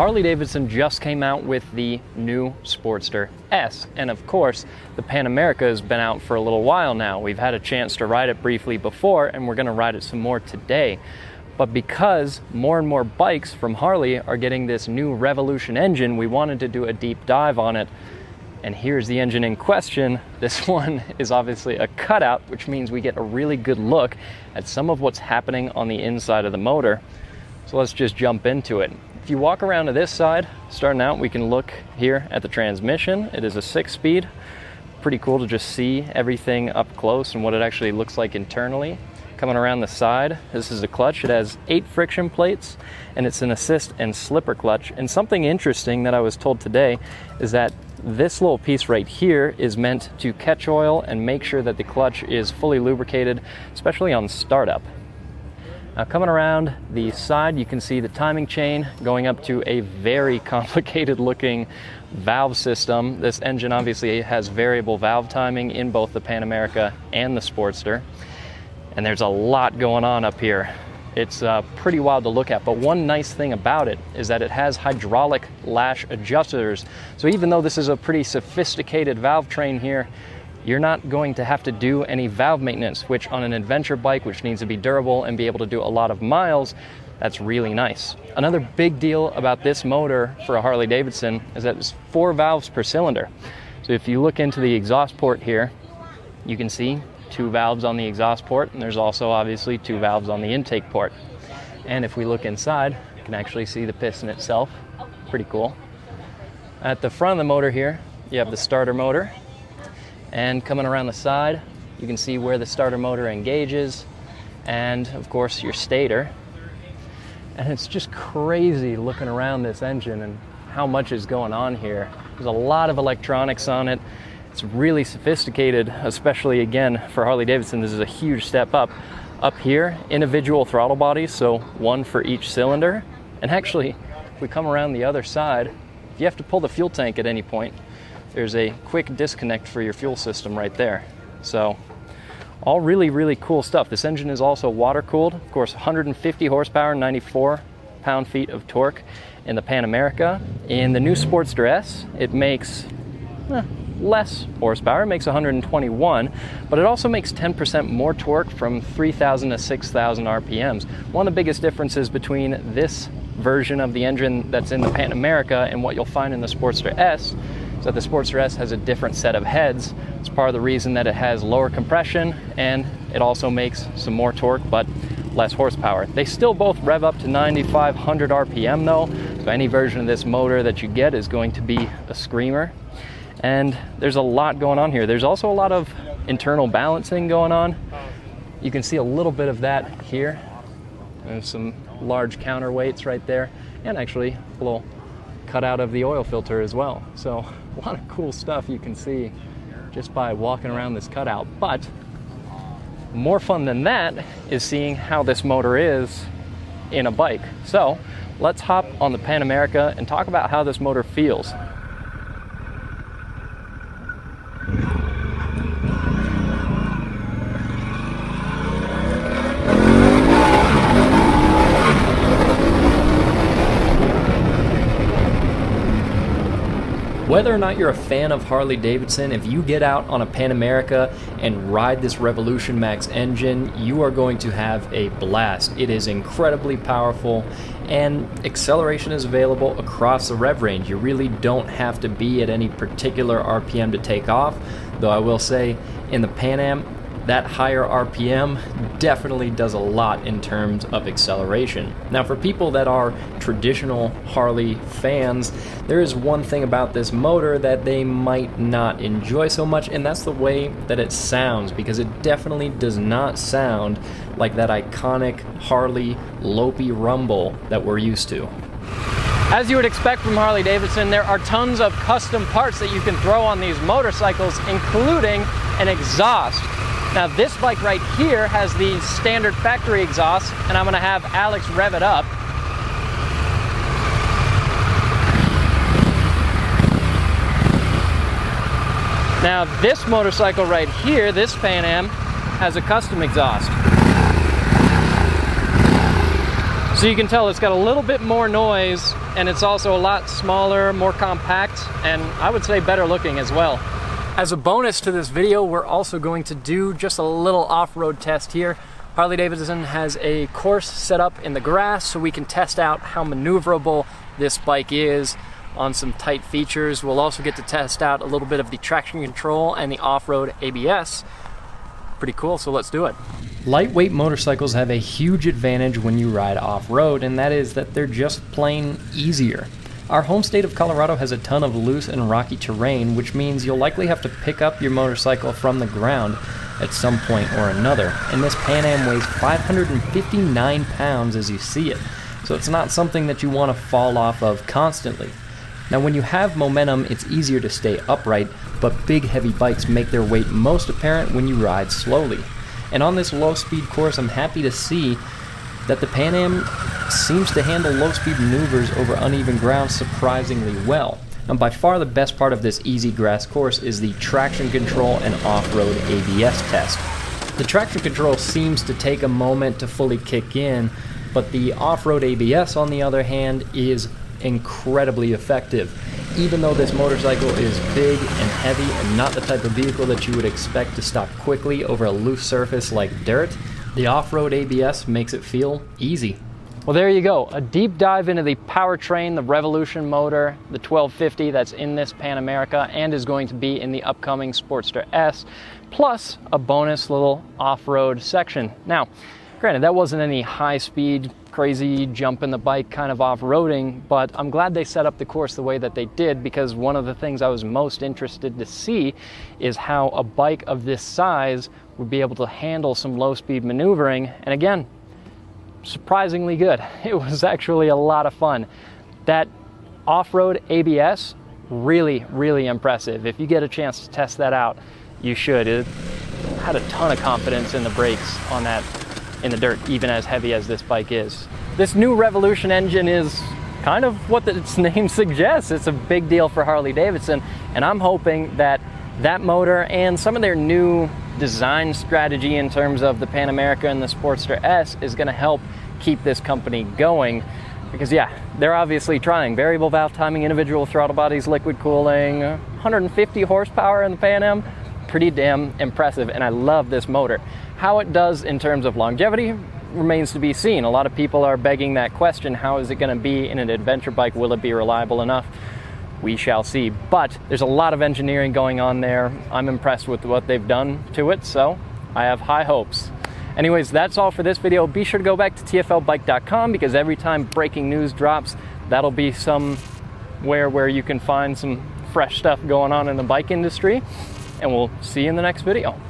Harley-Davidson just came out with the new Sportster S, and of course the Pan America has been out for a little while now. We've had a chance to ride it briefly before, and we're going to ride it some more today. But because more and more bikes from Harley are getting this new Revolution engine, we wanted to do a deep dive on it. And here's the engine in question. This one is obviously a cutout, which means we get a really good look at some of what's happening on the inside of the motor. So let's just jump into it. If you walk around to this side, starting out, we can look here at the transmission. It is a 6-speed. Pretty cool to just see everything up close and what it actually looks like internally. Coming around the side, this is a clutch. It has 8 friction plates, and it's an assist and slipper clutch. And something interesting that I was told today is that this little piece right here is meant to catch oil and make sure that the clutch is fully lubricated, especially on startup. Now coming around the side, you can see the timing chain going up to a very complicated looking valve system. This engine obviously has variable valve timing in both the Pan America and the Sportster. And there's a lot going on up here. It's pretty wild to look at, but one nice thing about it is that it has hydraulic lash adjusters. So even though this is a pretty sophisticated valve train here, you're not going to have to do any valve maintenance, which on an adventure bike, which needs to be durable and be able to do a lot of miles, that's really nice. Another big deal about this motor for a Harley-Davidson is that it's 4 valves per cylinder. So if you look into the exhaust port here, you can see 2 valves on the exhaust port, and there's also obviously 2 valves on the intake port. And if we look inside, you can actually see the piston itself. Pretty cool. At the front of the motor here, you have the starter motor. And coming around the side, you can see where the starter motor engages, and of course your stator. And it's just crazy looking around this engine and how much is going on here. There's a lot of electronics on it. It's really sophisticated, especially again for Harley-Davidson. This is a huge step up. Up here, individual throttle bodies, so 1 for each cylinder. And actually, if we come around the other side, if you have to pull the fuel tank at any point, there's a quick disconnect for your fuel system right there. So all really, really cool stuff. This engine is also water cooled. Of course, 150 horsepower, 94 pound-feet of torque in the Pan America. In the new Sportster S, it makes less horsepower. It makes 121, but it also makes 10% more torque from 3,000 to 6,000 RPMs. One of the biggest differences between this version of the engine that's in the Pan America and what you'll find in the Sportster S is that the Sportster S has a different set of heads. It's part of the reason that it has lower compression, and it also makes some more torque but less horsepower. They still both rev up to 9,500 RPM though, so any version of this motor that you get is going to be a screamer. And there's a lot going on here. There's also a lot of internal balancing going on. You can see a little bit of that here. There's some large counterweights right there, and actually a little cutout of the oil filter as well. So a lot of cool stuff you can see just by walking around this cutout. But more fun than that is seeing how this motor is in a bike. So let's hop on the Pan America and talk about how this motor feels. Whether or not you're a fan of Harley-Davidson, if you get out on a Pan America and ride this Revolution Max engine, you are going to have a blast. It is incredibly powerful, and acceleration is available across the rev range. You really don't have to be at any particular RPM to take off, though I will say in the Pan Am, that higher RPM definitely does a lot in terms of acceleration. Now for people that are traditional Harley fans, there is one thing about this motor that they might not enjoy so much, and that's the way that it sounds, because it definitely does not sound like that iconic Harley lopey rumble that we're used to. As you would expect from Harley-Davidson, there are tons of custom parts that you can throw on these motorcycles, including an exhaust. Now this bike right here has the standard factory exhaust, and I'm going to have Alex rev it up. Now this motorcycle right here, this Pan Am, has a custom exhaust. So you can tell it's got a little bit more noise and it's also a lot smaller, more compact, and I would say better looking as well. As a bonus to this video, we're also going to do just a little off-road test here. Harley-Davidson has a course set up in the grass so we can test out how maneuverable this bike is on some tight features. We'll also get to test out a little bit of the traction control and the off-road ABS. Pretty cool, so let's do it. Lightweight motorcycles have a huge advantage when you ride off-road, and that is that they're just plain easier. Our home state of Colorado has a ton of loose and rocky terrain, which means you'll likely have to pick up your motorcycle from the ground at some point or another. And this Pan Am weighs 559 pounds as you see it, so it's not something that you want to fall off of constantly. Now when you have momentum, it's easier to stay upright, but big heavy bikes make their weight most apparent when you ride slowly. And on this low-speed course, I'm happy to see that the Pan Am seems to handle low-speed maneuvers over uneven ground surprisingly well. And by far the best part of this easy grass course is the traction control and off-road ABS test. The traction control seems to take a moment to fully kick in, but the off-road ABS, on the other hand, is incredibly effective. Even though this motorcycle is big and heavy and not the type of vehicle that you would expect to stop quickly over a loose surface like dirt, the off-road ABS makes it feel easy. Well, there you go. A deep dive into the powertrain, the Revolution motor, the 1250 that's in this Pan America and is going to be in the upcoming Sportster S, plus a bonus little off-road section. Now, granted, that wasn't any high-speed, crazy jump in the bike kind of off-roading, but I'm glad they set up the course the way that they did, because one of the things I was most interested to see is how a bike of this size would be able to handle some low-speed maneuvering, and again, surprisingly good. It was actually a lot of fun. That off-road ABS, really, really impressive. If you get a chance to test that out, you should. It had a ton of confidence in the brakes on that in the dirt, even as heavy as this bike is. This new Revolution engine is kind of what its name suggests. It's a big deal for Harley-Davidson, and I'm hoping that that motor and some of their new design strategy in terms of the Pan America and the Sportster S is going to help keep this company going. Because yeah, they're obviously trying variable valve timing, individual throttle bodies, liquid cooling, 150 horsepower in the Pan Am. Pretty damn impressive, and I love this motor. How it does in terms of longevity remains to be seen. A lot of people are begging that question: how is it going to be in an adventure bike? Will it be reliable enough? We shall see. But there's a lot of engineering going on there. I'm impressed with what they've done to it, so I have high hopes. Anyways, that's all for this video. Be sure to go back to tflbike.com, because every time breaking news drops, that'll be somewhere where you can find some fresh stuff going on in the bike industry. And we'll see you in the next video.